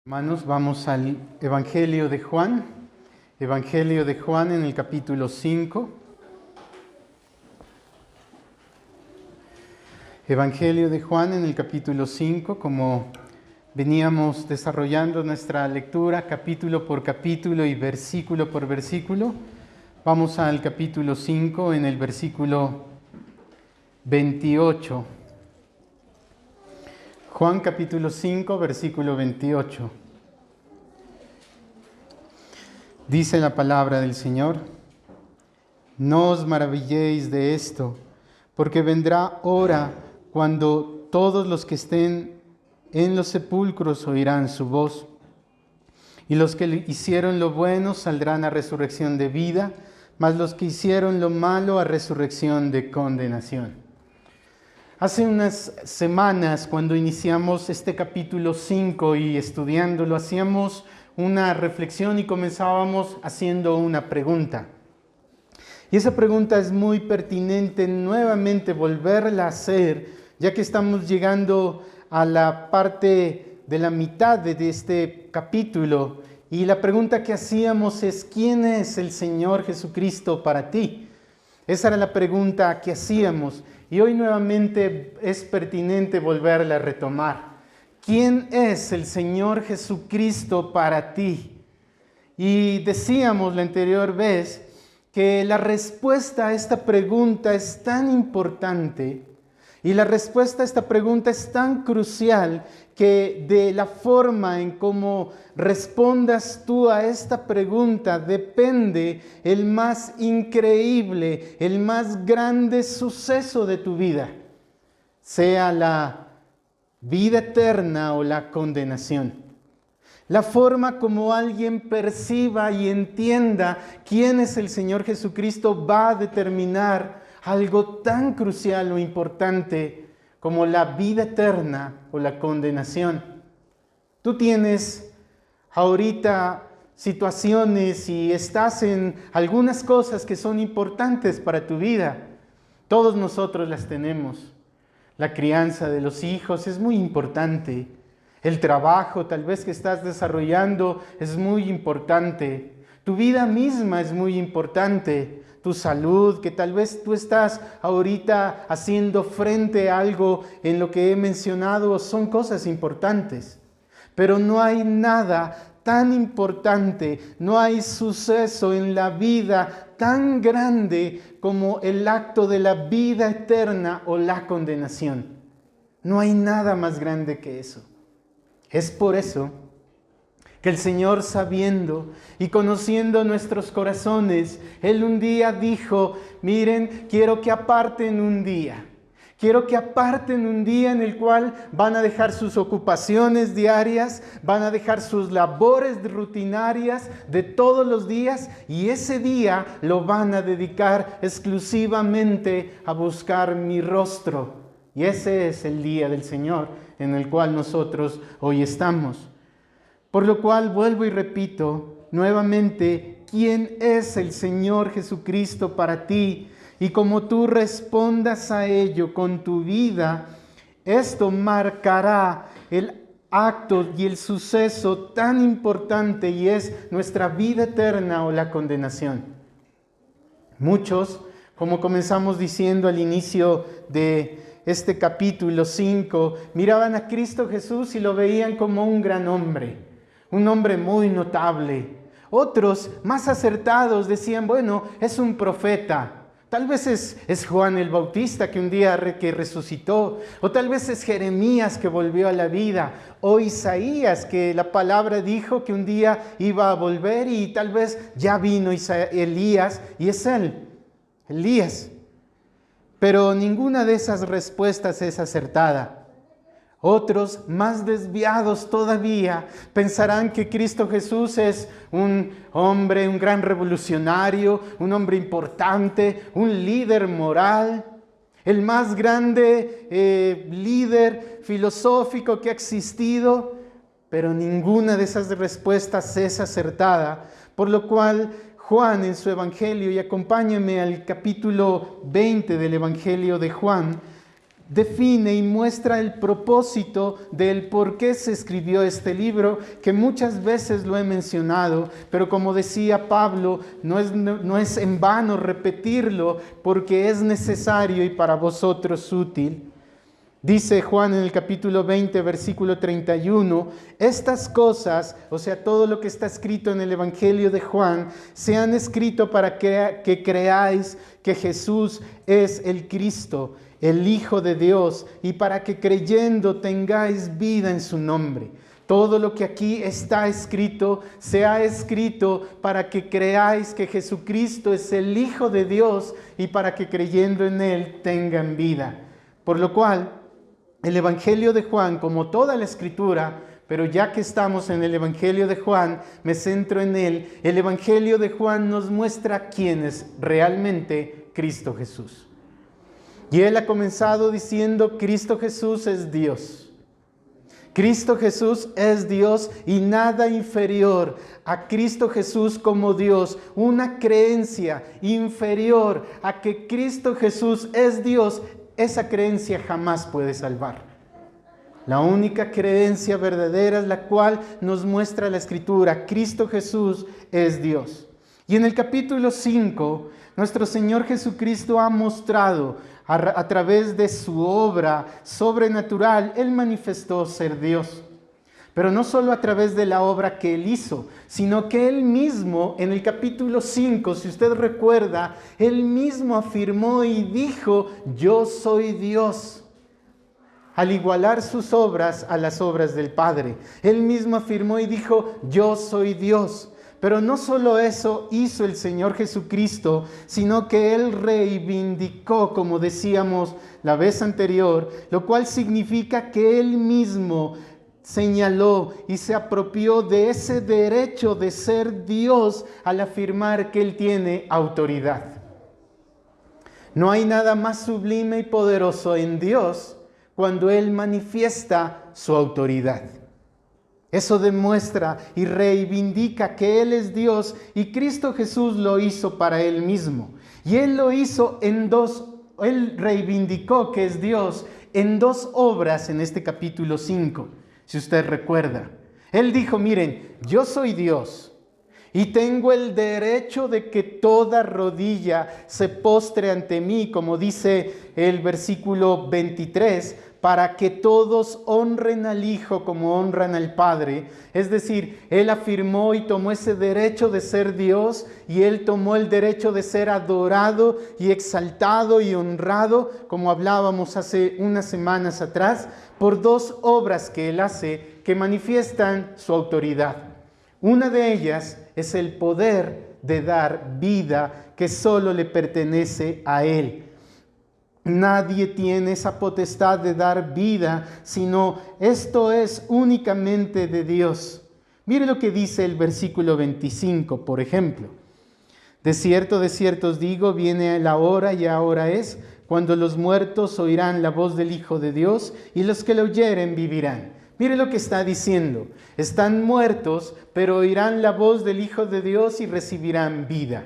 Hermanos, vamos al Evangelio de Juan en el capítulo 5. Evangelio de Juan en el capítulo 5, como veníamos desarrollando nuestra lectura capítulo por capítulo y versículo por versículo. Vamos al capítulo 5 en el versículo 28. Juan capítulo 5, versículo 28. Dice la palabra del Señor: No os maravilléis de esto, porque vendrá hora cuando todos los que estén en los sepulcros oirán su voz, y los que hicieron lo bueno saldrán a resurrección de vida, mas los que hicieron lo malo a resurrección de condenación. Hace unas semanas, cuando iniciamos este capítulo 5 y estudiándolo, hacíamos una reflexión y comenzábamos haciendo una pregunta. Y esa pregunta es muy pertinente nuevamente volverla a hacer, ya que estamos llegando a la parte de la mitad de este capítulo. Y la pregunta que hacíamos es: ¿quién es el Señor Jesucristo para ti? Esa era la pregunta que hacíamos. Y hoy nuevamente es pertinente volverla a retomar. ¿Quién es el Señor Jesucristo para ti? Y decíamos la anterior vez que la respuesta a esta pregunta es tan importante y la respuesta a esta pregunta es tan crucial que de la forma en cómo respondas tú a esta pregunta depende el más increíble, el más grande suceso de tu vida, sea la vida eterna o la condenación. La forma como alguien perciba y entienda quién es el Señor Jesucristo va a determinar algo tan crucial o importante como la vida eterna o la condenación. Tú tienes ahorita situaciones y estás en algunas cosas que son importantes para tu vida. Todos nosotros las tenemos. La crianza de los hijos es muy importante. El trabajo tal vez que estás desarrollando es muy importante. Tu vida misma es muy importante. Tu salud, que tal vez tú estás ahorita haciendo frente a algo en lo que he mencionado, son cosas importantes. Pero no hay nada tan importante, no hay suceso en la vida tan grande como el acto de la vida eterna o la condenación. No hay nada más grande que eso. Es por eso que el Señor, sabiendo y conociendo nuestros corazones, Él un día dijo: miren, quiero que aparten un día. Quiero que aparten un día en el cual van a dejar sus ocupaciones diarias, van a dejar sus labores rutinarias de todos los días, y ese día lo van a dedicar exclusivamente a buscar mi rostro. Y ese es el día del Señor en el cual nosotros hoy estamos. Por lo cual vuelvo y repito nuevamente: ¿quién es el Señor Jesucristo para ti? Y como tú respondas a ello con tu vida, esto marcará el acto y el suceso tan importante, y es nuestra vida eterna o la condenación. Muchos, como comenzamos diciendo al inicio de este capítulo 5, miraban a Cristo Jesús y lo veían como un gran hombre, un hombre muy notable. Otros, más acertados, decían: bueno, es un profeta. Tal vez es Juan el Bautista que un día resucitó, o tal vez es Jeremías que volvió a la vida, o Isaías que la palabra dijo que un día iba a volver, y tal vez ya vino Elías y es él, Elías. Pero ninguna de esas respuestas es acertada. Otros, más desviados todavía, pensarán que Cristo Jesús es un hombre, un gran revolucionario, un hombre importante, un líder moral, el más grande líder filosófico que ha existido. Pero ninguna de esas respuestas es acertada, por lo cual Juan en su Evangelio, y acompáñenme al capítulo 20 del Evangelio de Juan, define y muestra el propósito del por qué se escribió este libro, que muchas veces lo he mencionado, pero como decía Pablo, no es en vano repetirlo, porque es necesario y para vosotros útil. Dice Juan en el capítulo 20, versículo 31, estas cosas, o sea, todo lo que está escrito en el Evangelio de Juan, se han escrito para que creáis que Jesús es el Cristo, el Hijo de Dios, y para que creyendo tengáis vida en su nombre. Todo lo que aquí está escrito, se ha escrito para que creáis que Jesucristo es el Hijo de Dios y para que creyendo en Él tengan vida. Por lo cual, el Evangelio de Juan, como toda la Escritura, pero ya que estamos en el Evangelio de Juan, me centro en él. El Evangelio de Juan nos muestra quién es realmente Cristo Jesús. Y él ha comenzado diciendo, Cristo Jesús es Dios. Cristo Jesús es Dios y nada inferior a Cristo Jesús como Dios. Una creencia inferior a que Cristo Jesús es Dios, esa creencia jamás puede salvar. La única creencia verdadera es la cual nos muestra la Escritura. Cristo Jesús es Dios. Y en el capítulo 5, nuestro Señor Jesucristo ha mostrado a través de su obra sobrenatural, Él manifestó ser Dios. Pero no solo a través de la obra que Él hizo, sino que Él mismo, en el capítulo 5, si usted recuerda, Él mismo afirmó y dijo, yo soy Dios, al igualar sus obras a las obras del Padre. Él mismo afirmó y dijo, yo soy Dios. Pero no solo eso hizo el Señor Jesucristo, sino que Él reivindicó, como decíamos la vez anterior, lo cual significa que Él mismo señaló y se apropió de ese derecho de ser Dios al afirmar que Él tiene autoridad. No hay nada más sublime y poderoso en Dios cuando Él manifiesta su autoridad. Eso demuestra y reivindica que Él es Dios y Cristo Jesús lo hizo para Él mismo. Y Él lo hizo Él reivindicó que es Dios en dos obras en este capítulo 5. Si usted recuerda, Él dijo, miren, yo soy Dios y tengo el derecho de que toda rodilla se postre ante mí, como dice el versículo 23, para que todos honren al Hijo como honran al Padre. Es decir, Él afirmó y tomó ese derecho de ser Dios y Él tomó el derecho de ser adorado y exaltado y honrado, como hablábamos hace unas semanas atrás, por dos obras que Él hace que manifiestan su autoridad. Una de ellas es el poder de dar vida que solo le pertenece a Él. Nadie tiene esa potestad de dar vida, sino esto es únicamente de Dios. Mire lo que dice el versículo 25, por ejemplo. De cierto os digo, viene la hora y ahora es, cuando los muertos oirán la voz del Hijo de Dios y los que lo oyeren vivirán. Mire lo que está diciendo. Están muertos, pero oirán la voz del Hijo de Dios y recibirán vida.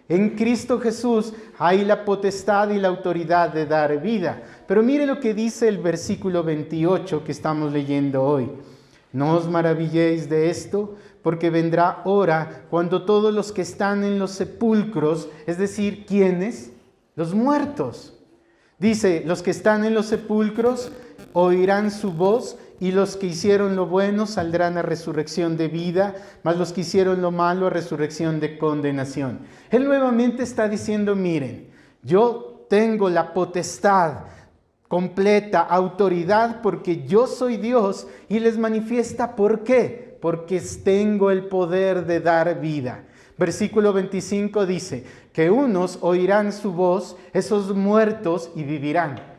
En Cristo Jesús hay la potestad y la autoridad de dar vida. Pero mire lo que dice el versículo 28 que estamos leyendo hoy. No os maravilléis de esto, porque vendrá hora cuando todos los que están en los sepulcros, es decir, ¿quiénes? Los muertos. Dice, los que están en los sepulcros oirán su voz y los que hicieron lo bueno saldrán a resurrección de vida, mas los que hicieron lo malo a resurrección de condenación. Él nuevamente está diciendo, miren, yo tengo la potestad completa, autoridad, porque yo soy Dios y les manifiesta ¿por qué? Porque tengo el poder de dar vida. Versículo 25 dice, que unos oirán su voz, esos muertos, y vivirán.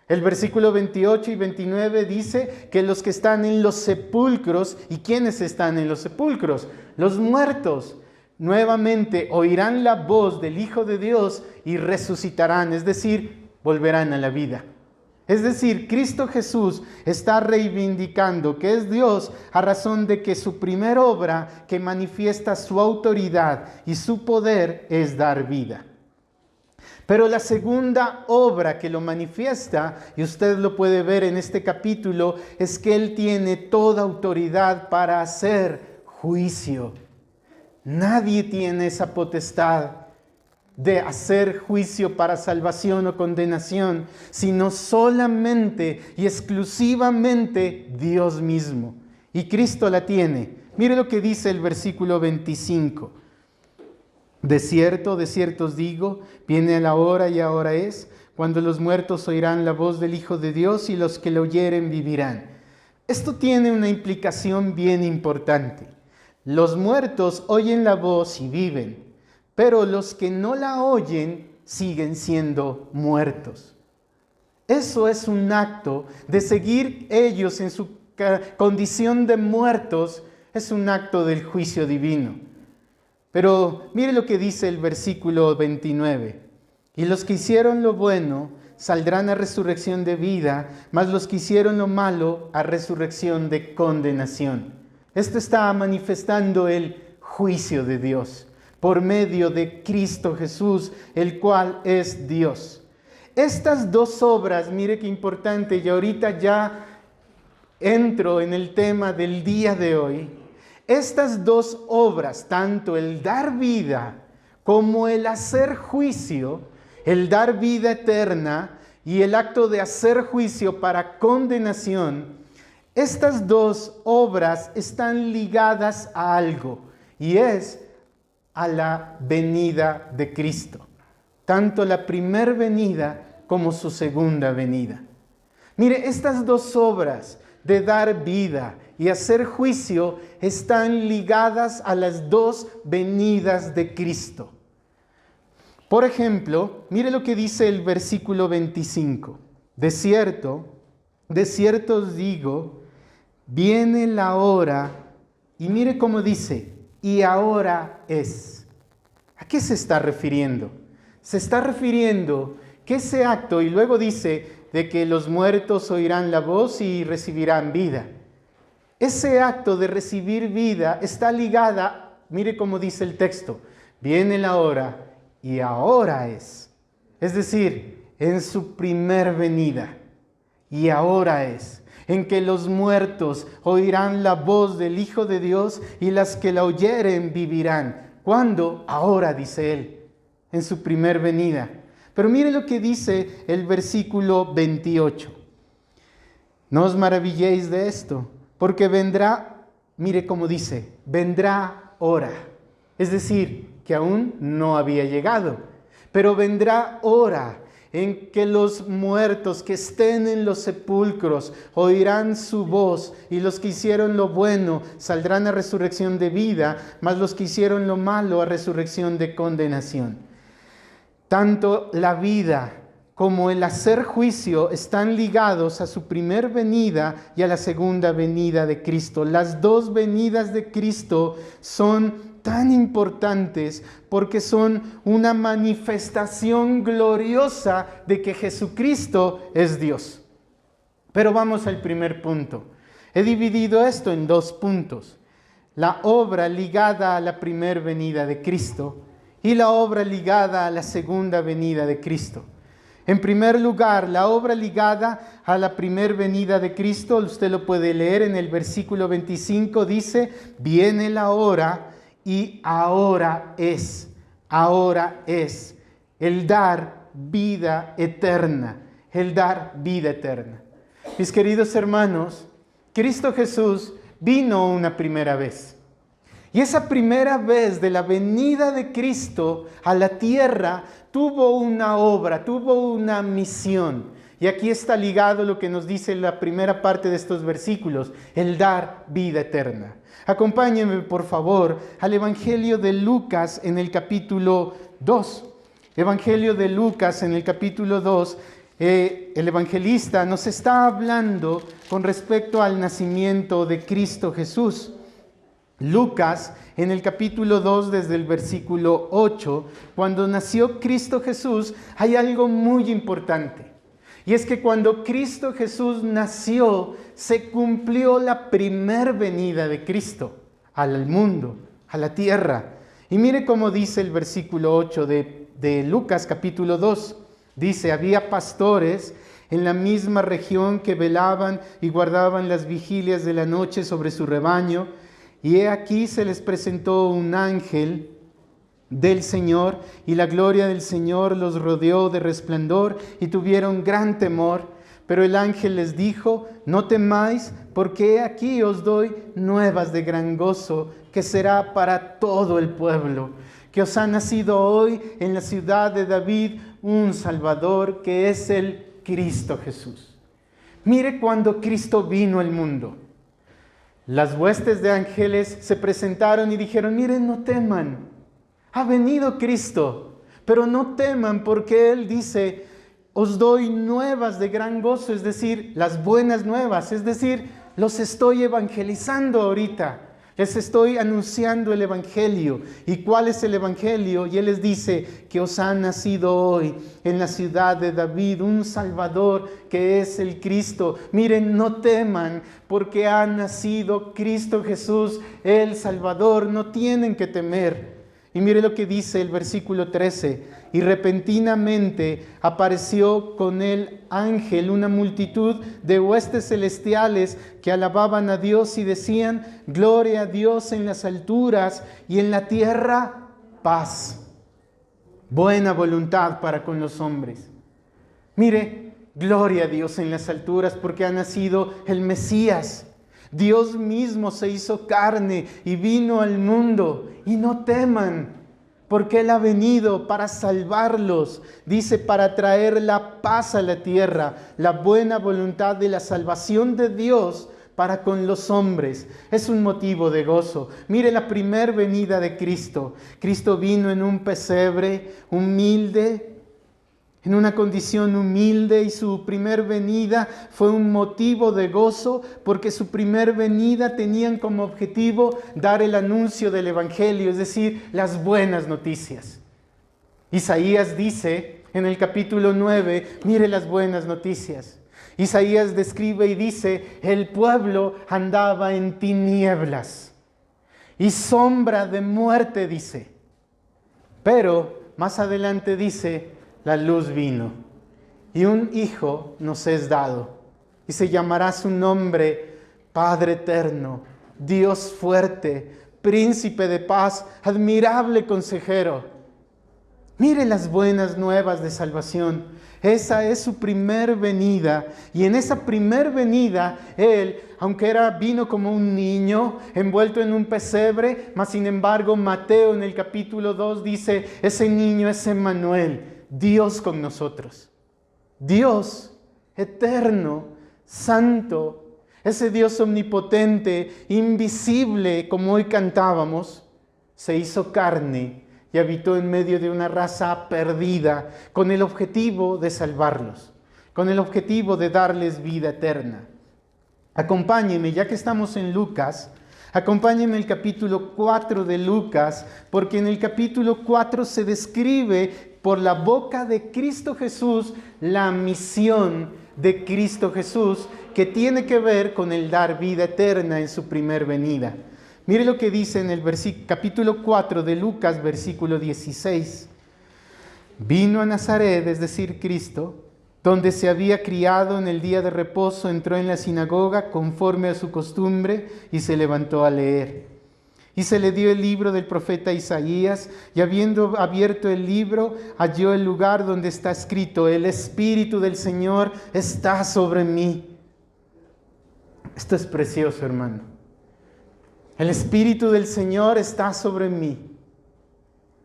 El versículo 28 y 29 dice que los que están en los sepulcros, ¿y quiénes están en los sepulcros? Los muertos. Nuevamente oirán la voz del Hijo de Dios y resucitarán, es decir, volverán a la vida. Es decir, Cristo Jesús está reivindicando que es Dios a razón de que su primera obra que manifiesta su autoridad y su poder es dar vida. Pero la segunda obra que lo manifiesta, y usted lo puede ver en este capítulo, es que Él tiene toda autoridad para hacer juicio. Nadie tiene esa potestad de hacer juicio para salvación o condenación, sino solamente y exclusivamente Dios mismo. Y Cristo la tiene. Mire lo que dice el versículo 25. De cierto os digo, viene la hora y ahora es, cuando los muertos oirán la voz del Hijo de Dios y los que la oyeren vivirán. Esto tiene una implicación bien importante. Los muertos oyen la voz y viven, pero los que no la oyen siguen siendo muertos. Eso es un acto de seguir ellos en su condición de muertos, es un acto del juicio divino. Pero mire lo que dice el versículo 29. Y los que hicieron lo bueno saldrán a resurrección de vida, mas los que hicieron lo malo a resurrección de condenación. Esto está manifestando el juicio de Dios por medio de Cristo Jesús, el cual es Dios. Estas dos obras, mire qué importante, y ahorita ya entro en el tema del día de hoy. Estas dos obras, tanto el dar vida como el hacer juicio, el dar vida eterna y el acto de hacer juicio para condenación, estas dos obras están ligadas a algo, y es a la venida de Cristo. Tanto la primera venida como su segunda venida. Mire, estas dos obras de dar vida y hacer juicio están ligadas a las dos venidas de Cristo. Por ejemplo, mire lo que dice el versículo 25. De cierto os digo, viene la hora, y mire cómo dice, y ahora es. ¿A qué se está refiriendo? Se está refiriendo que ese acto, y luego dice de que los muertos oirán la voz y recibirán vida. Ese acto de recibir vida está ligada, mire cómo dice el texto, viene la hora y ahora es. Es decir, en su primer venida, y ahora es, en que los muertos oirán la voz del Hijo de Dios y las que la oyeren vivirán. ¿Cuándo? Ahora, dice él, en su primer venida. Pero mire lo que dice el versículo 28. No os maravilléis de esto, porque vendrá, mire cómo dice, vendrá hora. Es decir, que aún no había llegado, pero vendrá hora en que los muertos que estén en los sepulcros oirán su voz, y los que hicieron lo bueno saldrán a resurrección de vida, mas los que hicieron lo malo a resurrección de condenación. Tanto la vida como el hacer juicio están ligados a su primer venida y a la segunda venida de Cristo. Las dos venidas de Cristo son tan importantes porque son una manifestación gloriosa de que Jesucristo es Dios. Pero vamos al primer punto. He dividido esto en dos puntos. La obra ligada a la primera venida de Cristo y la obra ligada a la segunda venida de Cristo. En primer lugar, la obra ligada a la primera venida de Cristo, usted lo puede leer en el versículo 25, dice, viene la hora y ahora es el dar vida eterna, el dar vida eterna. Mis queridos hermanos, Cristo Jesús vino una primera vez. Y esa primera vez de la venida de Cristo a la tierra tuvo una obra, tuvo una misión. Y aquí está ligado lo que nos dice la primera parte de estos versículos, el dar vida eterna. Acompáñenme, por favor, al Evangelio de Lucas en el capítulo 2. Evangelio de Lucas en el capítulo 2, el evangelista nos está hablando con respecto al nacimiento de Cristo Jesús. Lucas, en el capítulo 2, desde el versículo 8, cuando nació Cristo Jesús, hay algo muy importante. Y es que cuando Cristo Jesús nació, se cumplió la primer venida de Cristo al mundo, a la tierra. Y mire cómo dice el versículo 8 de de Lucas capítulo 2. Dice, había pastores en la misma región que velaban y guardaban las vigilias de la noche sobre su rebaño, y he aquí se les presentó un ángel del Señor, y la gloria del Señor los rodeó de resplandor, y tuvieron gran temor. Pero el ángel les dijo, no temáis, porque he aquí os doy nuevas de gran gozo, que será para todo el pueblo, que os ha nacido hoy en la ciudad de David un Salvador, que es el Cristo Jesús. Mire cuando Cristo vino al mundo. Las huestes de ángeles se presentaron y dijeron, miren, no teman, ha venido Cristo, pero no teman porque Él dice, os doy nuevas de gran gozo, es decir, las buenas nuevas, es decir, los estoy evangelizando ahorita, les estoy anunciando el Evangelio. ¿Y cuál es el Evangelio? Y Él les dice que os ha nacido hoy en la ciudad de David un Salvador, que es el Cristo. Miren, no teman porque ha nacido Cristo Jesús, el Salvador, no tienen que temer. Y mire lo que dice el versículo 13. Y repentinamente apareció con el ángel una multitud de huestes celestiales que alababan a Dios y decían, gloria a Dios en las alturas y en la tierra paz, buena voluntad para con los hombres. Mire, gloria a Dios en las alturas porque ha nacido el Mesías. Dios mismo se hizo carne y vino al mundo. Y no teman, porque Él ha venido para salvarlos. Dice, para traer la paz a la tierra, la buena voluntad de la salvación de Dios para con los hombres. Es un motivo de gozo. Mire la primer venida de Cristo. Cristo vino en un pesebre humilde, en una condición humilde, y su primer venida fue un motivo de gozo porque su primer venida tenían como objetivo dar el anuncio del Evangelio, es decir, las buenas noticias. Isaías dice en el capítulo 9, mire las buenas noticias. Isaías describe y dice, el pueblo andaba en tinieblas y sombra de muerte, dice. Pero más adelante dice, la luz vino y un hijo nos es dado y se llamará su nombre Padre Eterno, Dios fuerte, Príncipe de paz, admirable consejero. Mire las buenas nuevas de salvación. Esa es su primer venida, y en esa primer venida Él, aunque vino como un niño envuelto en un pesebre, mas sin embargo Mateo en el capítulo 2 dice, ese niño es Emmanuel, Dios con nosotros. Dios eterno, santo, ese Dios omnipotente, invisible, como hoy cantábamos, se hizo carne y habitó en medio de una raza perdida con el objetivo de salvarlos, con el objetivo de darles vida eterna. Acompáñenme, ya que estamos en Lucas, acompáñenme el capítulo 4 de Lucas, porque en el capítulo 4 se describe por la boca de Cristo Jesús la misión de Cristo Jesús que tiene que ver con el dar vida eterna en su primer venida. Mire lo que dice en el capítulo 4 de Lucas, versículo 16. Vino a Nazaret, es decir, Cristo, donde se había criado en el día de reposo, entró en la sinagoga conforme a su costumbre y se levantó a leer. Y se le dio el libro del profeta Isaías, y habiendo abierto el libro, halló el lugar donde está escrito, el Espíritu del Señor está sobre mí. Esto es precioso, hermano. El Espíritu del Señor está sobre mí.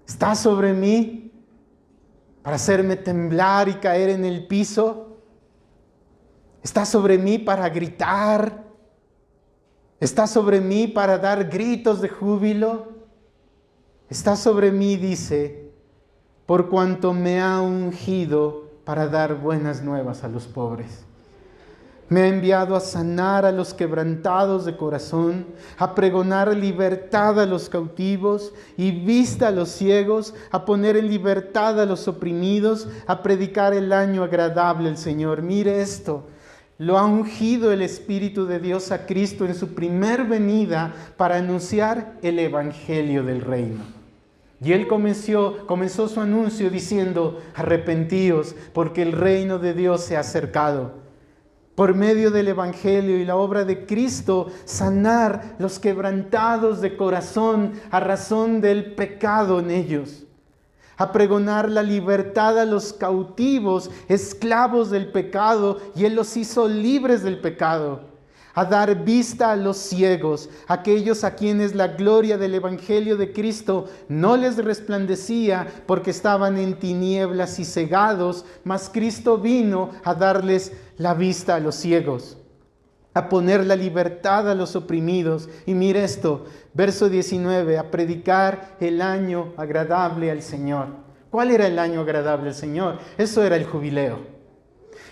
Está sobre mí para hacerme temblar y caer en el piso. Está sobre mí para gritar. Está sobre mí para dar gritos de júbilo. Está sobre mí, dice, por cuanto me ha ungido para dar buenas nuevas a los pobres. Me ha enviado a sanar a los quebrantados de corazón, a pregonar libertad a los cautivos y vista a los ciegos, a poner en libertad a los oprimidos, a predicar el año agradable al Señor. Mire esto. Lo ha ungido el Espíritu de Dios a Cristo en su primer venida para anunciar el Evangelio del reino. Y él comenzó su anuncio diciendo: arrepentíos, porque el reino de Dios se ha acercado. Por medio del Evangelio y la obra de Cristo, sanar los quebrantados de corazón a razón del pecado en ellos. A pregonar la libertad a los cautivos, esclavos del pecado, y Él los hizo libres del pecado. A dar vista a los ciegos, aquellos a quienes la gloria del Evangelio de Cristo no les resplandecía porque estaban en tinieblas y cegados, mas Cristo vino a darles la vista a los ciegos, a poner la libertad a los oprimidos. Y mire esto, verso 19, a predicar el año agradable al Señor. ¿Cuál era el año agradable al Señor? Eso era el jubileo.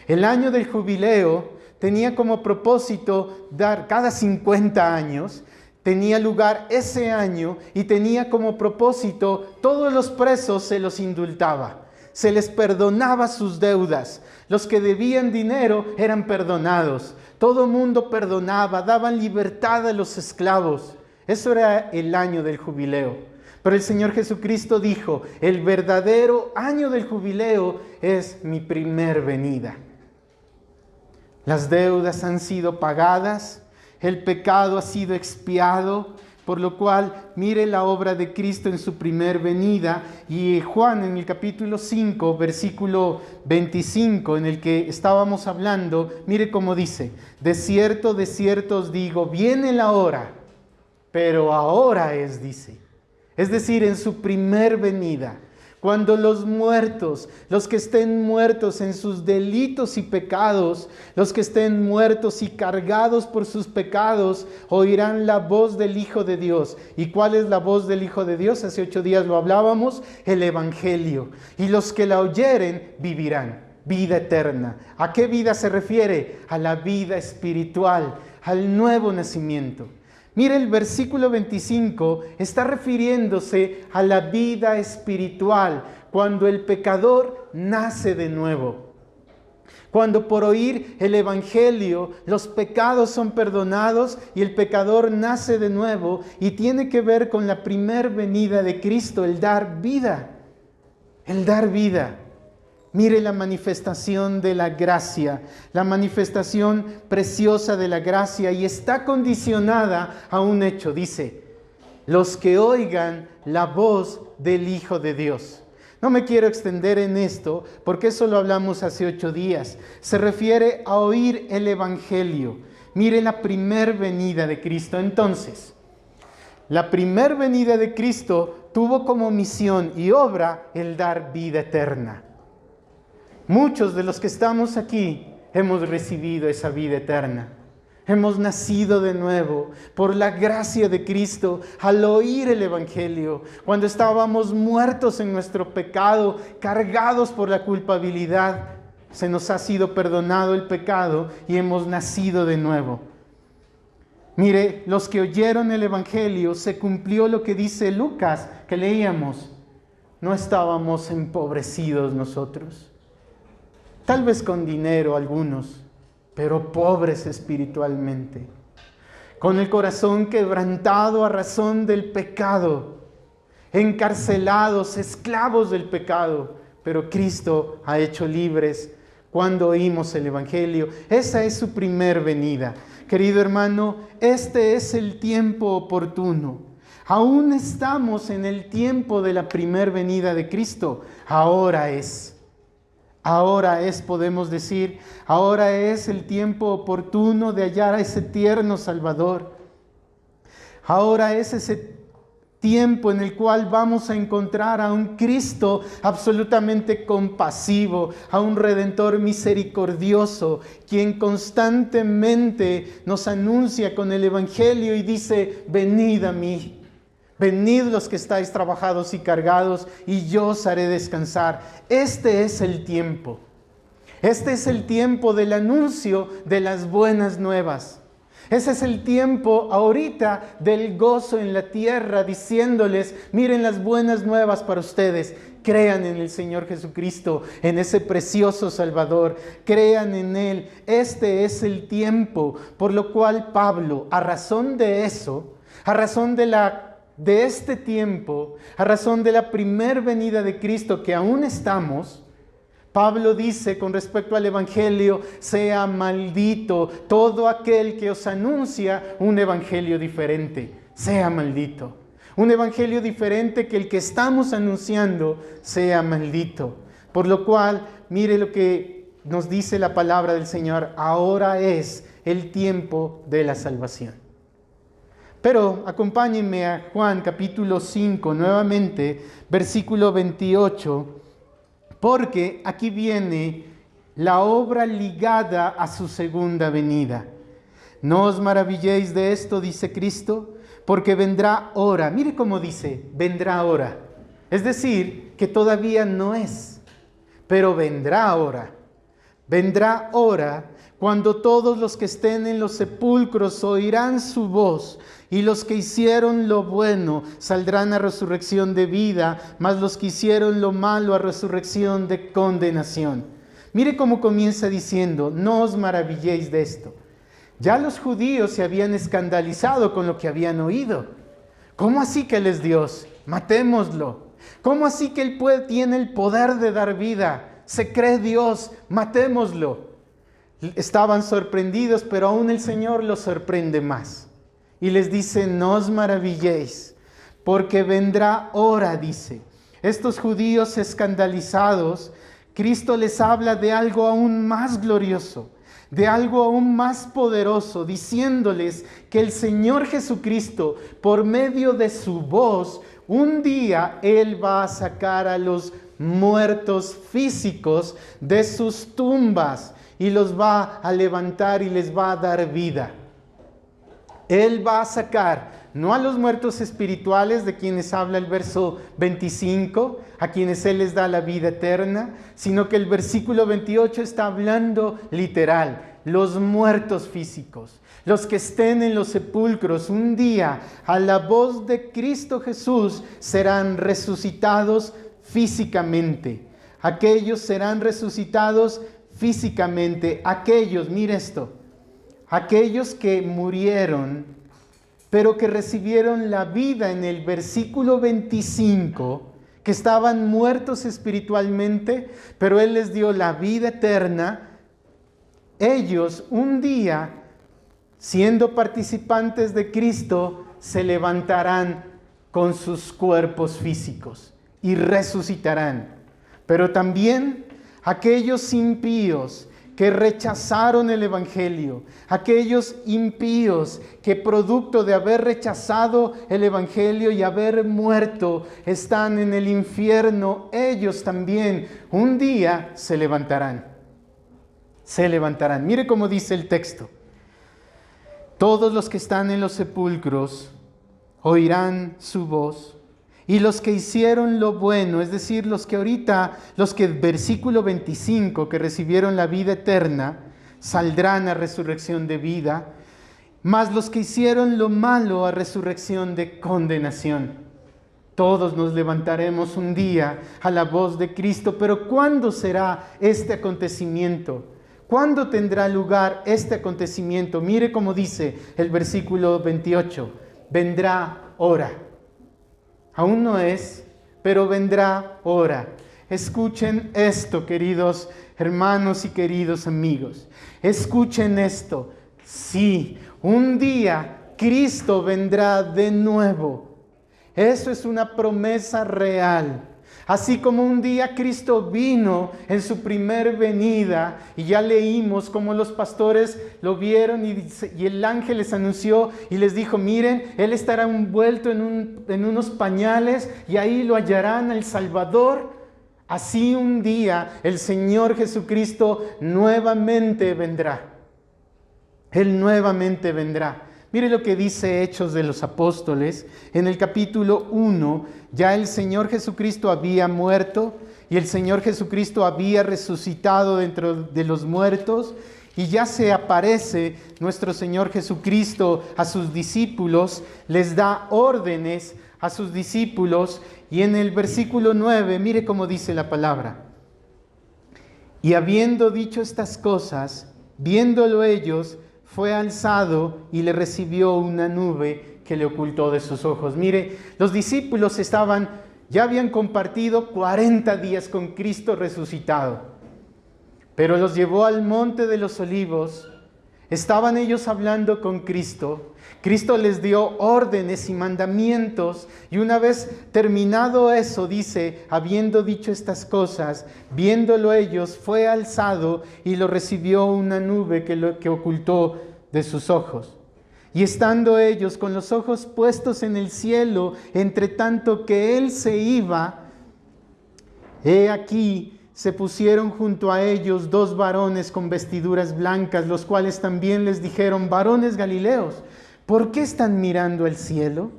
El año del jubileo tenía como propósito dar cada 50 años, tenía lugar ese año y tenía como propósito, todos los presos se los indultaba, se les perdonaba sus deudas. Los que debían dinero eran perdonados, todo mundo perdonaba, daban libertad a los esclavos. Eso era el año del jubileo. Pero el Señor Jesucristo dijo: el verdadero año del jubileo es mi primer venida. Las deudas han sido pagadas, el pecado ha sido expiado, por lo cual mire la obra de Cristo en su primer venida. Y Juan en el capítulo 5, versículo 25, en el que estábamos hablando, mire cómo dice: de cierto os digo, viene la hora, pero ahora es, dice. Es decir, en su primer venida. Cuando los muertos, los que estén muertos en sus delitos y pecados, los que estén muertos y cargados por sus pecados, oirán la voz del Hijo de Dios. ¿Y cuál es la voz del Hijo de Dios? Hace 8 días lo hablábamos, el Evangelio. Y los que la oyeren vivirán, vida eterna. ¿A qué vida se refiere? A la vida espiritual, al nuevo nacimiento. Mire, el versículo 25 está refiriéndose a la vida espiritual, cuando el pecador nace de nuevo. Cuando por oír el Evangelio los pecados son perdonados y el pecador nace de nuevo, y tiene que ver con la primer venida de Cristo, el dar vida. El dar vida. Mire la manifestación de la gracia, la manifestación preciosa de la gracia, y está condicionada a un hecho. Dice: los que oigan la voz del Hijo de Dios. No me quiero extender en esto, porque eso lo hablamos hace 8 días. Se refiere a oír el Evangelio. Mire la primer venida de Cristo. Entonces, la primer venida de Cristo tuvo como misión y obra el dar vida eterna. Muchos de los que estamos aquí hemos recibido esa vida eterna. Hemos nacido de nuevo por la gracia de Cristo al oír el Evangelio. Cuando estábamos muertos en nuestro pecado, cargados por la culpabilidad, se nos ha sido perdonado el pecado y hemos nacido de nuevo. Mire, los que oyeron el Evangelio, se cumplió lo que dice Lucas, que leíamos. No estábamos empobrecidos nosotros. Tal vez con dinero algunos, pero pobres espiritualmente, con el corazón quebrantado a razón del pecado, encarcelados, esclavos del pecado, pero Cristo ha hecho libres cuando oímos el Evangelio. Esa es su primer venida. Querido hermano, este es el tiempo oportuno. Aún estamos en el tiempo de la primer venida de Cristo. Ahora es, podemos decir, ahora es el tiempo oportuno de hallar a ese tierno Salvador. Ahora es ese tiempo en el cual vamos a encontrar a un Cristo absolutamente compasivo, a un Redentor misericordioso, quien constantemente nos anuncia con el Evangelio y dice: venid a mí. Venid los que estáis trabajados y cargados, y yo os haré descansar. Este es el tiempo. Este es el tiempo del anuncio de las buenas nuevas. Ese es el tiempo ahorita del gozo en la tierra, diciéndoles: miren las buenas nuevas para ustedes. Crean en el Señor Jesucristo, en ese precioso Salvador. Crean en Él. Este es el tiempo. Por lo cual Pablo, a razón de eso, a razón de la de este tiempo, a razón de la primer venida de Cristo que aún estamos, Pablo dice con respecto al Evangelio: sea maldito todo aquel que os anuncia un Evangelio diferente. Sea maldito. Un Evangelio diferente que el que estamos anunciando sea maldito. Por lo cual, mire lo que nos dice la palabra del Señor: ahora es el tiempo de la salvación. Pero acompáñenme a Juan capítulo 5 nuevamente, versículo 28, porque aquí viene la obra ligada a su segunda venida. No os maravilléis de esto, dice Cristo, porque vendrá hora. Mire cómo dice: vendrá hora. Es decir, que todavía no es, pero vendrá hora. Vendrá hora cuando todos los que estén en los sepulcros oirán su voz, y los que hicieron lo bueno saldrán a resurrección de vida, mas los que hicieron lo malo a resurrección de condenación. Mire cómo comienza diciendo: no os maravilléis de esto. Ya los judíos se habían escandalizado con lo que habían oído. ¿Cómo así que Él es Dios? Matémoslo. ¿Cómo así que Él tiene el poder de dar vida? Se cree Dios, matémoslo. Estaban sorprendidos, pero aún el Señor los sorprende más. Y les dice: no os maravilléis, porque vendrá hora, dice. Estos judíos escandalizados, Cristo les habla de algo aún más glorioso, de algo aún más poderoso, diciéndoles que el Señor Jesucristo, por medio de su voz, un día Él va a sacar a los muertos físicos de sus tumbas y los va a levantar y les va a dar vida. Él va a sacar no a los muertos espirituales de quienes habla el verso 25, a quienes Él les da la vida eterna, sino que el versículo 28 está hablando literal, los muertos físicos, los que estén en los sepulcros, un día a la voz de Cristo Jesús serán resucitados físicamente. Aquellos serán resucitados físicamente. Aquellos, mire esto, aquellos que murieron, pero que recibieron la vida en el versículo 25, que estaban muertos espiritualmente, pero Él les dio la vida eterna. Ellos un día, siendo participantes de Cristo, se levantarán con sus cuerpos físicos y resucitarán. Pero también aquellos impíos que rechazaron el Evangelio, aquellos impíos que producto de haber rechazado el Evangelio y haber muerto están en el infierno, ellos también un día se levantarán. Se levantarán. Mire cómo dice el texto: todos los que están en los sepulcros oirán su voz, y los que hicieron lo bueno, es decir, los que versículo 25, que recibieron la vida eterna, saldrán a resurrección de vida, mas los que hicieron lo malo a resurrección de condenación. Todos nos levantaremos un día a la voz de Cristo, pero ¿cuándo será este acontecimiento? ¿Cuándo tendrá lugar este acontecimiento? Mire cómo dice el versículo 28, vendrá hora. Aún no es, pero vendrá hora. Escuchen esto, queridos hermanos y queridos amigos. Escuchen esto. Sí, un día Cristo vendrá de nuevo. Eso es una promesa real. Así como un día Cristo vino en su primer venida, y ya leímos cómo los pastores lo vieron y el ángel les anunció y les dijo: miren, Él estará envuelto en unos pañales y ahí lo hallarán al Salvador. Así un día el Señor Jesucristo nuevamente vendrá. Él nuevamente vendrá. Mire lo que dice Hechos de los Apóstoles. En el capítulo 1, ya el Señor Jesucristo había muerto y el Señor Jesucristo había resucitado dentro de los muertos, y ya se aparece nuestro Señor Jesucristo a sus discípulos, les da órdenes a sus discípulos, y en el versículo 9, mire cómo dice la palabra: y habiendo dicho estas cosas, viéndolo ellos, fue alzado y le recibió una nube que le ocultó de sus ojos. Mire, los discípulos ya habían compartido 40 días con Cristo resucitado, pero los llevó al monte de los olivos. Estaban ellos hablando con Cristo. Cristo les dio órdenes y mandamientos, y una vez terminado eso, dice, habiendo dicho estas cosas, viéndolo ellos, fue alzado y lo recibió una nube que ocultó de sus ojos. Y estando ellos con los ojos puestos en el cielo, entre tanto que él se iba, he aquí, se pusieron junto a ellos 2 varones con vestiduras blancas, los cuales también les dijeron: varones Galileos, ¿por qué están mirando al cielo?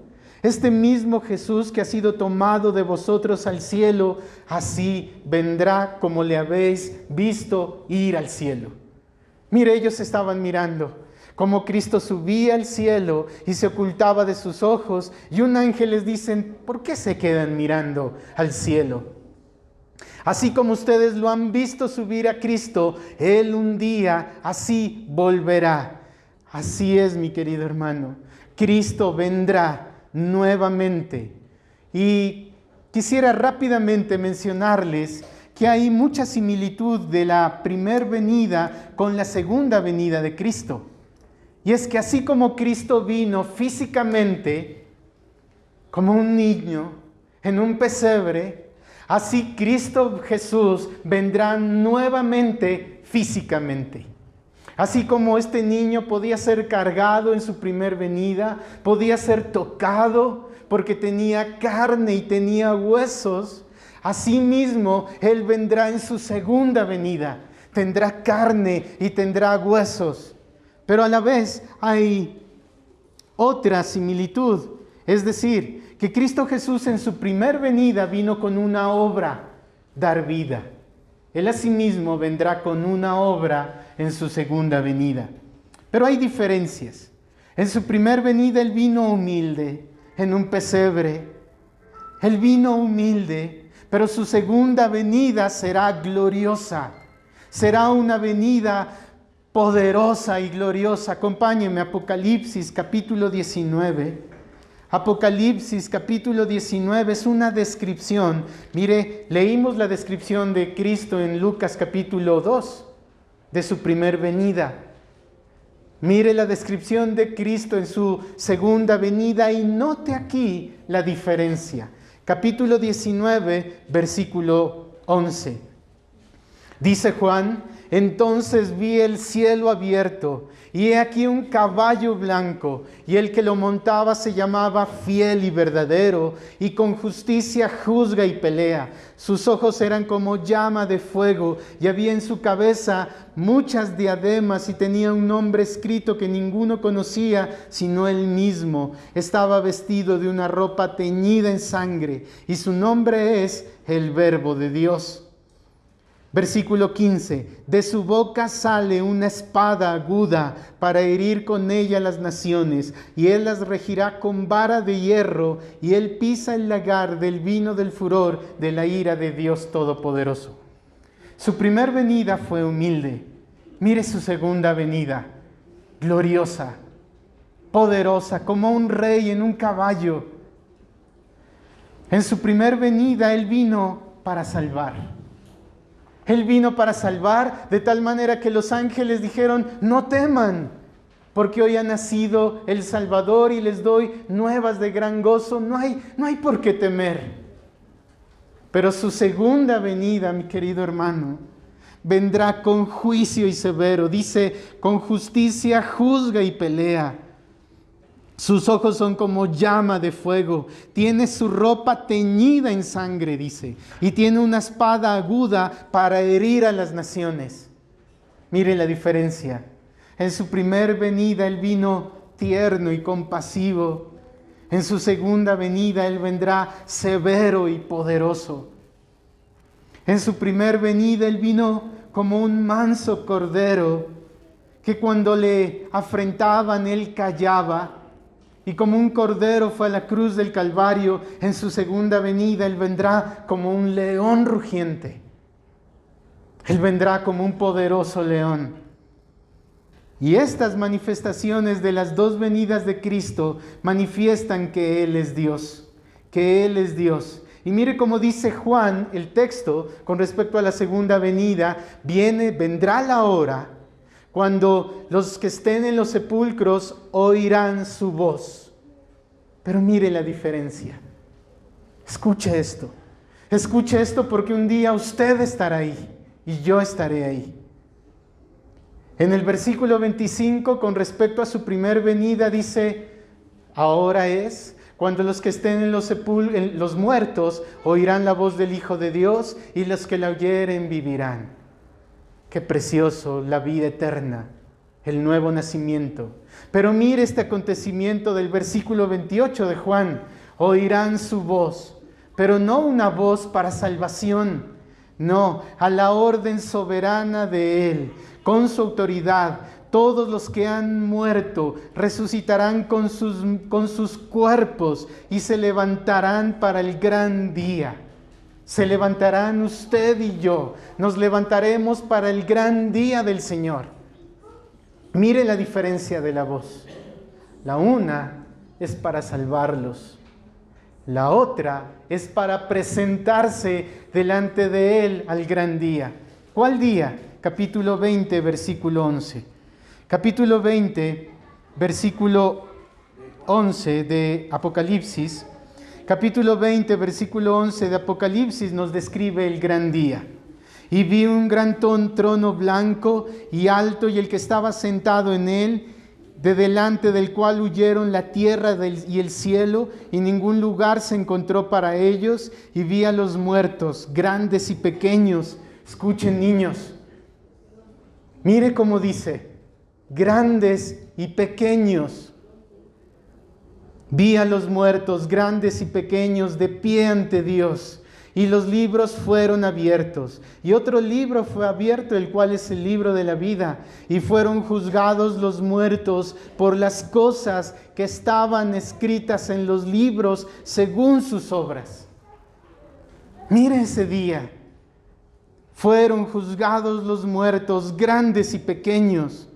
Este mismo Jesús que ha sido tomado de vosotros al cielo, así vendrá como le habéis visto ir al cielo. Mire, ellos estaban mirando como Cristo subía al cielo y se ocultaba de sus ojos, y un ángel les dice: ¿por qué se quedan mirando al cielo? Así como ustedes lo han visto subir a Cristo, Él un día así volverá. Así es, mi querido hermano. Cristo vendrá nuevamente. Y quisiera rápidamente mencionarles que hay mucha similitud de la primera venida con la segunda venida de Cristo. Y es que así como Cristo vino físicamente, como un niño, en un pesebre, así Cristo Jesús vendrá nuevamente físicamente. Así como este niño podía ser cargado en su primer venida, podía ser tocado porque tenía carne y tenía huesos, así mismo Él vendrá en su segunda venida. Tendrá carne y tendrá huesos. Pero a la vez hay otra similitud, es decir, que Cristo Jesús en su primer venida vino con una obra, dar vida. Él asimismo vendrá con una obra en su segunda venida. Pero hay diferencias. En su primer venida Él vino humilde, en un pesebre. Él vino humilde, pero su segunda venida será gloriosa. Será una venida poderosa y gloriosa. Acompáñenme a Apocalipsis capítulo 19. Apocalipsis capítulo 19 es una descripción. Mire, leímos la descripción de Cristo en Lucas capítulo 2, de su primer venida. Mire la descripción de Cristo en su segunda venida y note aquí la diferencia. Capítulo 19, versículo 11. Dice Juan: entonces vi el cielo abierto, y he aquí un caballo blanco, y el que lo montaba se llamaba Fiel y Verdadero, y con justicia juzga y pelea. Sus ojos eran como llama de fuego, y había en su cabeza muchas diademas, y tenía un nombre escrito que ninguno conocía sino él mismo. Estaba vestido de una ropa teñida en sangre, y su nombre es el Verbo de Dios. Versículo 15, de su boca sale una espada aguda para herir con ella las naciones, y él las regirá con vara de hierro, y él pisa el lagar del vino del furor de la ira de Dios Todopoderoso. Su primer venida fue humilde. Mire su segunda venida, gloriosa, poderosa, como un rey en un caballo. En su primer venida Él vino para salvar. Él vino para salvar de tal manera que los ángeles dijeron: no teman, porque hoy ha nacido el Salvador y les doy nuevas de gran gozo. No hay por qué temer. Pero su segunda venida, mi querido hermano, vendrá con juicio y severo. Dice: con justicia juzga y pelea. Sus ojos son como llama de fuego. Tiene su ropa teñida en sangre, dice. Y tiene una espada aguda para herir a las naciones. Mire la diferencia. En su primer venida Él vino tierno y compasivo. En su segunda venida Él vendrá severo y poderoso. En su primer venida Él vino como un manso cordero, que cuando le afrentaban Él callaba. Y como un cordero fue a la cruz del Calvario, en su segunda venida Él vendrá como un león rugiente. Él vendrá como un poderoso león. Y estas manifestaciones de las dos venidas de Cristo manifiestan que Él es Dios, que Él es Dios. Y mire cómo dice Juan el texto con respecto a la segunda venida: vendrá la hora cuando los que estén en los sepulcros oirán su voz. Pero mire la diferencia. Escuche esto porque un día usted estará ahí y yo estaré ahí. En el versículo 25, con respecto a su primer venida, dice: ahora es cuando los que estén en los muertos oirán la voz del Hijo de Dios, y los que la oyeren vivirán. Qué precioso, la vida eterna, el nuevo nacimiento. Pero mire este acontecimiento del versículo 28 de Juan: oirán su voz, pero no una voz para salvación, no, a la orden soberana de Él. Con su autoridad, todos los que han muerto resucitarán con sus cuerpos y se levantarán para el gran día. Se levantarán usted y yo, nos levantaremos para el gran día del Señor. Mire la diferencia de la voz. La una es para salvarlos. La otra es para presentarse delante de Él al gran día. ¿Cuál día? Capítulo 20, versículo 11. Capítulo 20, versículo 11 de Apocalipsis. Capítulo 20, versículo 11 de Apocalipsis nos describe el gran día. Y vi un gran trono blanco y alto, y el que estaba sentado en él, de delante del cual huyeron la tierra y el cielo, y ningún lugar se encontró para ellos. Y vi a los muertos, grandes y pequeños. Escuchen, niños. Mire cómo dice: grandes y pequeños. Vi a los muertos, grandes y pequeños, de pie ante Dios. Y los libros fueron abiertos. Y otro libro fue abierto, el cual es el libro de la vida. Y fueron juzgados los muertos por las cosas que estaban escritas en los libros según sus obras. Mire ese día. Fueron juzgados los muertos, grandes y pequeños.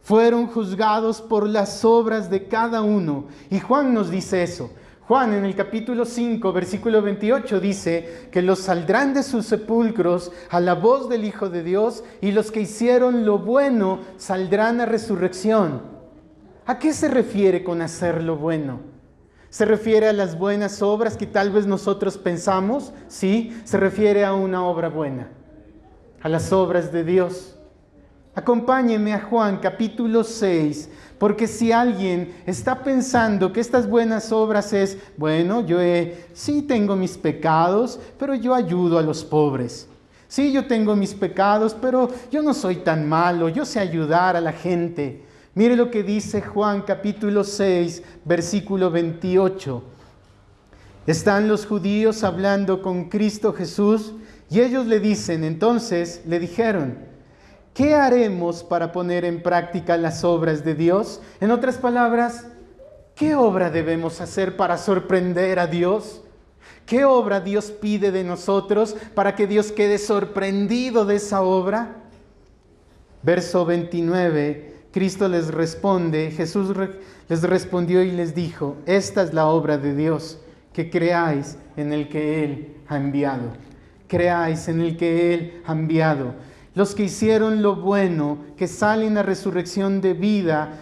Fueron juzgados por las obras de cada uno. Y Juan nos dice eso. Juan en el capítulo 5, versículo 28 dice que los saldrán de sus sepulcros a la voz del Hijo de Dios, y los que hicieron lo bueno saldrán a resurrección. ¿A qué se refiere con hacer lo bueno? ¿Se refiere a las buenas obras que tal vez nosotros pensamos? Sí, se refiere a una obra buena, a las obras de Dios. Acompáñenme a Juan capítulo 6, porque si alguien está pensando que estas buenas obras es, bueno, sí tengo mis pecados, pero yo ayudo a los pobres. Sí, yo tengo mis pecados, pero yo no soy tan malo, yo sé ayudar a la gente. Mire lo que dice Juan capítulo 6, versículo 28. Están los judíos hablando con Cristo Jesús, y ellos le dijeron: ¿qué haremos para poner en práctica las obras de Dios? En otras palabras, ¿qué obra debemos hacer para sorprender a Dios? ¿Qué obra Dios pide de nosotros para que Dios quede sorprendido de esa obra? Verso 29, Cristo les responde, Jesús les respondió y les dijo: esta es la obra de Dios, que creáis en el que Él ha enviado. Creáis en el que Él ha enviado. Los que hicieron lo bueno, que salen a resurrección de vida,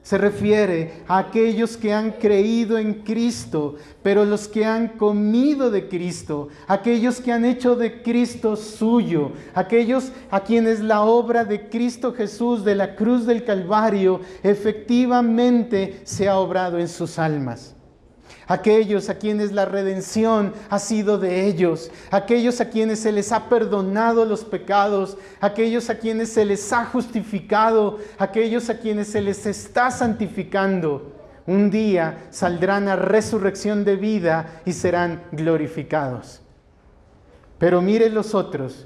se refiere a aquellos que han creído en Cristo, pero los que han comido de Cristo, aquellos que han hecho de Cristo suyo, aquellos a quienes la obra de Cristo Jesús de la cruz del Calvario efectivamente se ha obrado en sus almas. Aquellos a quienes la redención ha sido de ellos, aquellos a quienes se les ha perdonado los pecados, aquellos a quienes se les ha justificado, aquellos a quienes se les está santificando, un día saldrán a resurrección de vida y serán glorificados. Pero miren los otros.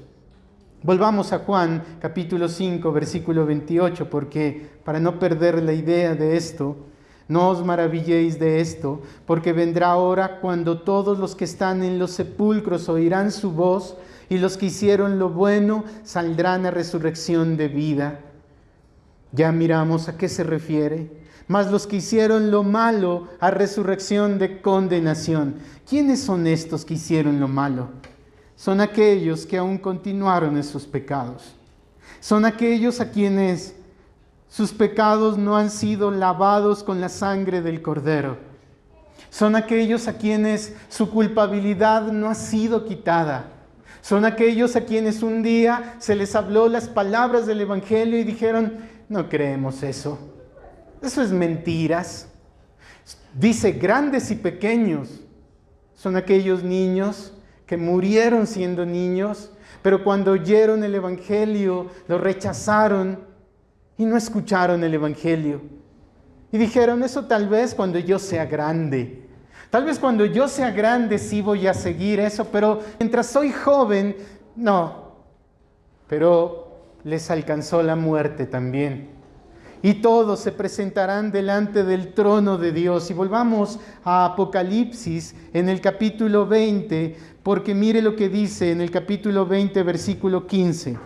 Volvamos a Juan capítulo 5, versículo 28, porque para no perder la idea de esto, no os maravilléis de esto, porque vendrá hora cuando todos los que están en los sepulcros oirán su voz, y los que hicieron lo bueno saldrán a resurrección de vida. Ya miramos a qué se refiere. Mas los que hicieron lo malo, a resurrección de condenación. ¿Quiénes son estos que hicieron lo malo? Son aquellos que aún continuaron en sus pecados. Son aquellos a quienes sus pecados no han sido lavados con la sangre del Cordero. Son aquellos a quienes su culpabilidad no ha sido quitada. Son aquellos a quienes un día se les habló las palabras del Evangelio y dijeron, no creemos eso. Eso es mentiras. Dice grandes y pequeños. Son aquellos niños que murieron siendo niños, pero cuando oyeron el Evangelio lo rechazaron y no escucharon el Evangelio. Y dijeron, eso tal vez cuando yo sea grande. Tal vez cuando yo sea grande sí voy a seguir eso, pero mientras soy joven, no. Pero les alcanzó la muerte también. Y todos se presentarán delante del trono de Dios. Y volvamos a Apocalipsis en el capítulo 20, porque mire lo que dice en el capítulo 20, versículo 15.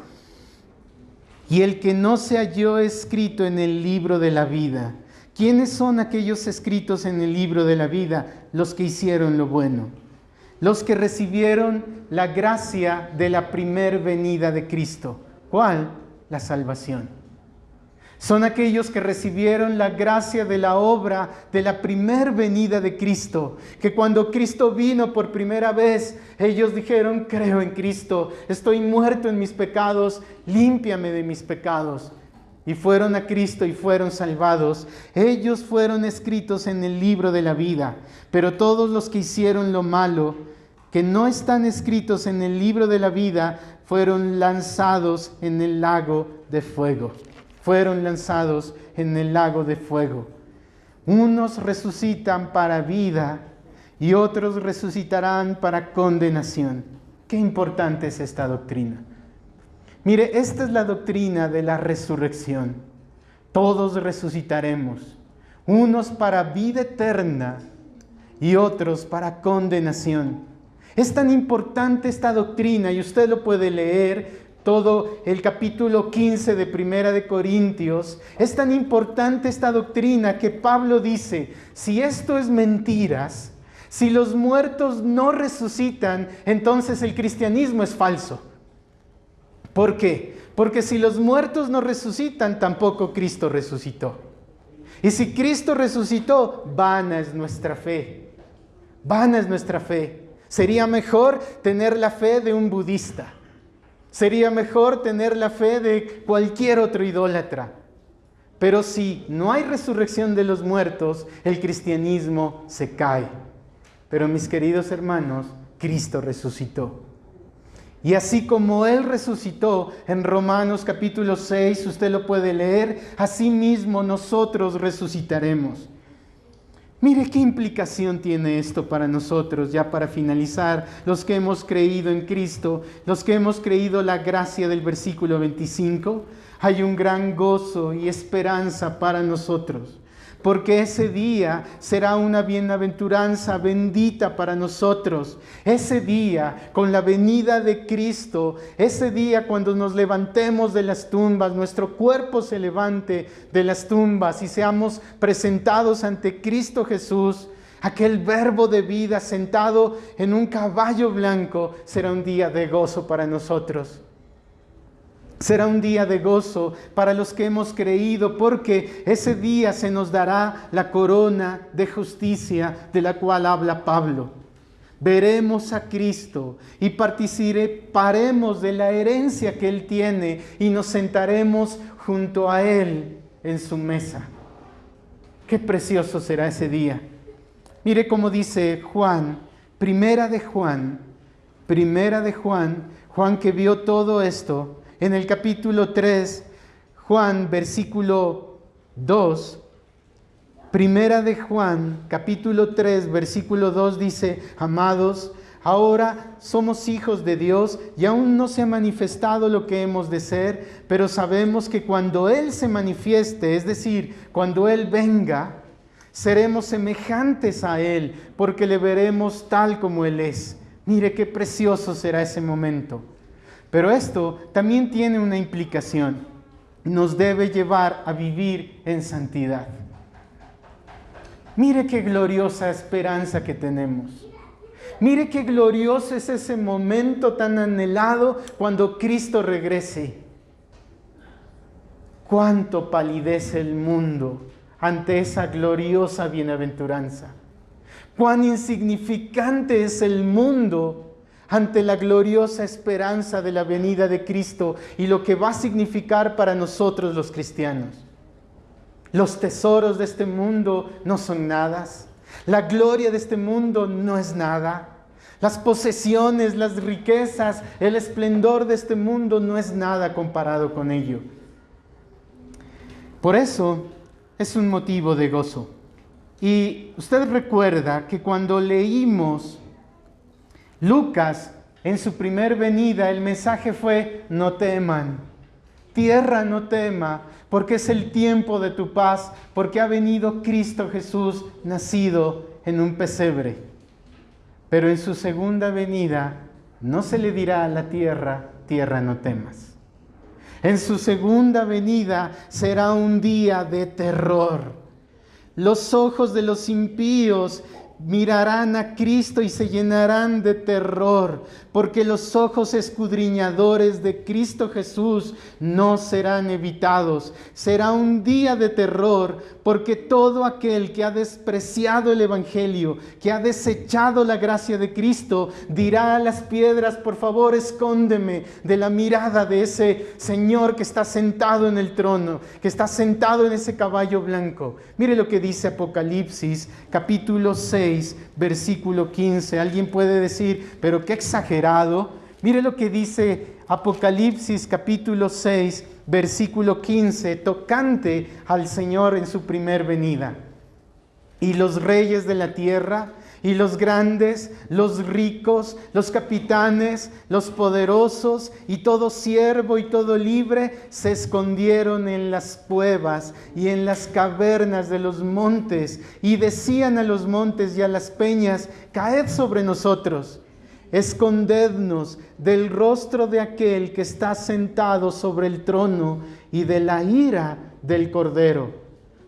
Y el que no se halló escrito en el libro de la vida. ¿Quiénes son aquellos escritos en el libro de la vida? Los que hicieron lo bueno. Los que recibieron la gracia de la primer venida de Cristo. ¿Cuál? La salvación. Son aquellos que recibieron la gracia de la obra de la primer venida de Cristo, que cuando Cristo vino por primera vez, ellos dijeron, creo en Cristo, estoy muerto en mis pecados, límpiame de mis pecados. Y fueron a Cristo y fueron salvados. Ellos fueron escritos en el libro de la vida, pero todos los que hicieron lo malo, que no están escritos en el libro de la vida, fueron lanzados en el lago de fuego. Fueron lanzados en el lago de fuego. Unos resucitan para vida y otros resucitarán para condenación. Qué importante es esta doctrina. Mire, esta es la doctrina de la resurrección. Todos resucitaremos. Unos para vida eterna y otros para condenación. Es tan importante esta doctrina y usted lo puede leer todo el capítulo 15 de Primera de Corintios. Es tan importante esta doctrina que Pablo dice, si esto es mentiras, si los muertos no resucitan, entonces el cristianismo es falso. ¿Por qué? Porque si los muertos no resucitan, tampoco Cristo resucitó. Y si Cristo resucitó, vana es nuestra fe. Vana es nuestra fe. Sería mejor tener la fe de un budista. Sería mejor tener la fe de cualquier otro idólatra. Pero si no hay resurrección de los muertos, el cristianismo se cae. Pero mis queridos hermanos, Cristo resucitó. Y así como Él resucitó en Romanos capítulo 6, usted lo puede leer, así mismo nosotros resucitaremos. Mire qué implicación tiene esto para nosotros, ya para finalizar, los que hemos creído en Cristo, los que hemos creído la gracia del versículo 25, hay un gran gozo y esperanza para nosotros, porque ese día será una bienaventuranza bendita para nosotros. Ese día, con la venida de Cristo, ese día cuando nos levantemos de las tumbas, nuestro cuerpo se levante de las tumbas y seamos presentados ante Cristo Jesús, aquel verbo de vida sentado en un caballo blanco, será un día de gozo para nosotros. Será un día de gozo para los que hemos creído, porque ese día se nos dará la corona de justicia de la cual habla Pablo. Veremos a Cristo y participaremos de la herencia que Él tiene y nos sentaremos junto a Él en su mesa. Qué precioso será ese día. Mire cómo dice Juan, Primera de Juan, Juan que vio todo esto. En el capítulo 3, Juan, versículo 2, Primera de Juan, capítulo 3, versículo 2 dice, amados, ahora somos hijos de Dios y aún no se ha manifestado lo que hemos de ser, pero sabemos que cuando Él se manifieste, es decir, cuando Él venga, seremos semejantes a Él, porque le veremos tal como Él es. Mire qué precioso será ese momento. Pero esto también tiene una implicación. nos debe llevar a vivir en santidad. Mire qué gloriosa esperanza que tenemos. Mire qué glorioso es ese momento tan anhelado cuando Cristo regrese. Cuánto palidece el mundo ante esa gloriosa bienaventuranza. Cuán insignificante es el mundo ante la gloriosa esperanza de la venida de Cristo y lo que va a significar para nosotros los cristianos. Los tesoros de este mundo no son nada. La gloria de este mundo no es nada. Las posesiones, las riquezas, el esplendor de este mundo no es nada comparado con ello. Por eso es un motivo de gozo. Y usted recuerda que cuando leímos Lucas en su primer venida, el mensaje fue: no teman, tierra no tema, porque es el tiempo de tu paz, porque ha venido Cristo Jesús, nacido en un pesebre. Pero en su segunda venida no se le dirá a la tierra: tierra no temas. En su segunda venida será un día de terror. Los ojos de los impíos mirarán a Cristo y se llenarán de terror, porque los ojos escudriñadores de Cristo Jesús no serán evitados. Será un día de terror, porque todo aquel que ha despreciado el Evangelio, que ha desechado la gracia de Cristo, dirá a las piedras: por favor, escóndeme de la mirada de ese Señor que está sentado en el trono, que está sentado en ese caballo blanco. Mire lo que dice Apocalipsis, capítulo 6, versículo 15. Alguien puede decir: pero qué exagerado. Mire lo que dice Apocalipsis, capítulo 6, versículo 15, tocante al Señor en su primer venida. Y los reyes de la tierra, y los grandes, los ricos, los capitanes, los poderosos, y todo siervo y todo libre, se escondieron en las cuevas y en las cavernas de los montes, y decían a los montes y a las peñas: caed sobre nosotros, escondednos del rostro de aquel que está sentado sobre el trono y de la ira del Cordero,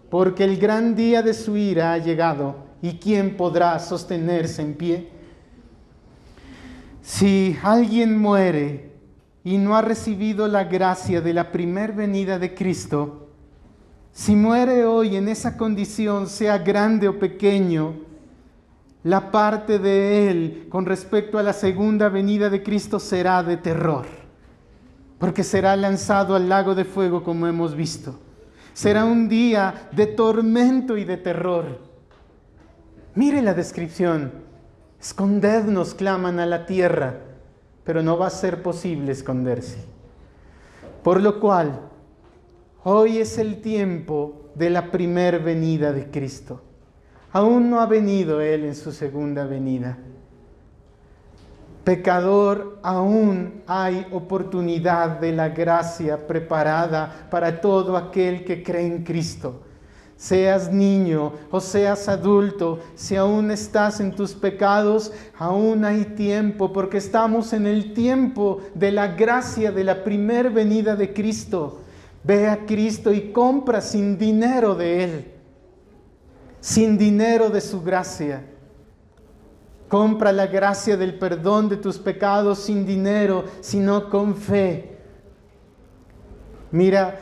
porque el gran día de su ira ha llegado, y ¿quién podrá sostenerse en pie? Si alguien muere y no ha recibido la gracia de la primer venida de Cristo, si muere hoy en esa condición, sea grande o pequeño, la parte de él con respecto a la segunda venida de Cristo será de terror, porque será lanzado al lago de fuego, como hemos visto. Será un día de tormento y de terror. Mire la descripción: escondednos, claman a la tierra, pero no va a ser posible esconderse. Por lo cual, hoy es el tiempo de la primer venida de Cristo. Aún no ha venido Él en su segunda venida. Pecador, aún hay oportunidad de la gracia preparada para todo aquel que cree en Cristo. Seas niño o seas adulto, si aún estás en tus pecados, aún hay tiempo, porque estamos en el tiempo de la gracia de la primer venida de Cristo. Ve a Cristo y compra sin dinero de Él, sin dinero de su gracia. Compra la gracia del perdón de tus pecados sin dinero, sino con fe. Mira,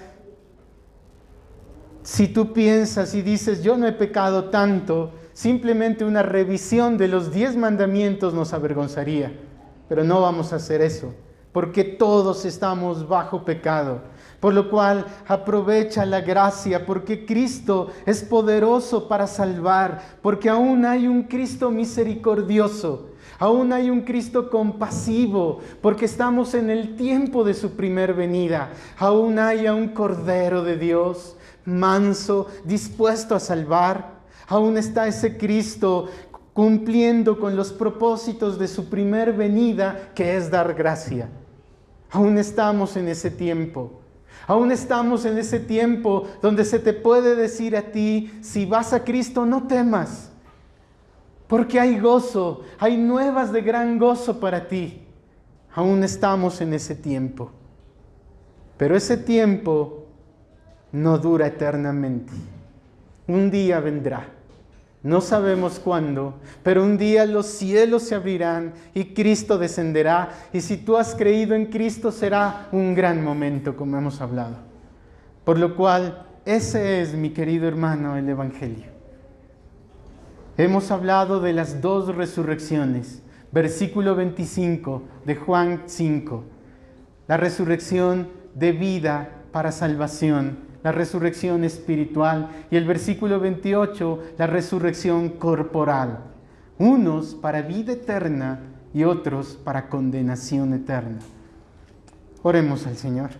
si tú piensas y dices: yo no he pecado tanto, simplemente una revisión de los 10 mandamientos nos avergonzaría. Pero no vamos a hacer eso, porque todos estamos bajo pecado. Por lo cual aprovecha la gracia, porque Cristo es poderoso para salvar, porque aún hay un Cristo misericordioso, aún hay un Cristo compasivo, porque estamos en el tiempo de su primer venida. Aún hay a un Cordero de Dios, manso, dispuesto a salvar. Aún está ese Cristo cumpliendo con los propósitos de su primer venida, que es dar gracia. Aún estamos en ese tiempo. Aún estamos en ese tiempo donde se te puede decir a ti: si vas a Cristo, no temas, porque hay gozo, hay nuevas de gran gozo para ti. Aún estamos en ese tiempo. Pero ese tiempo no dura eternamente. Un día vendrá. No sabemos cuándo, pero un día los cielos se abrirán y Cristo descenderá. Y si tú has creído en Cristo, será un gran momento, como hemos hablado. Por lo cual, ese es, mi querido hermano, el Evangelio. Hemos hablado de las dos resurrecciones. Versículo 25 de Juan 5. La resurrección de vida para salvación, la resurrección espiritual, y el versículo 28, la resurrección corporal. Unos para vida eterna y otros para condenación eterna. Oremos al Señor.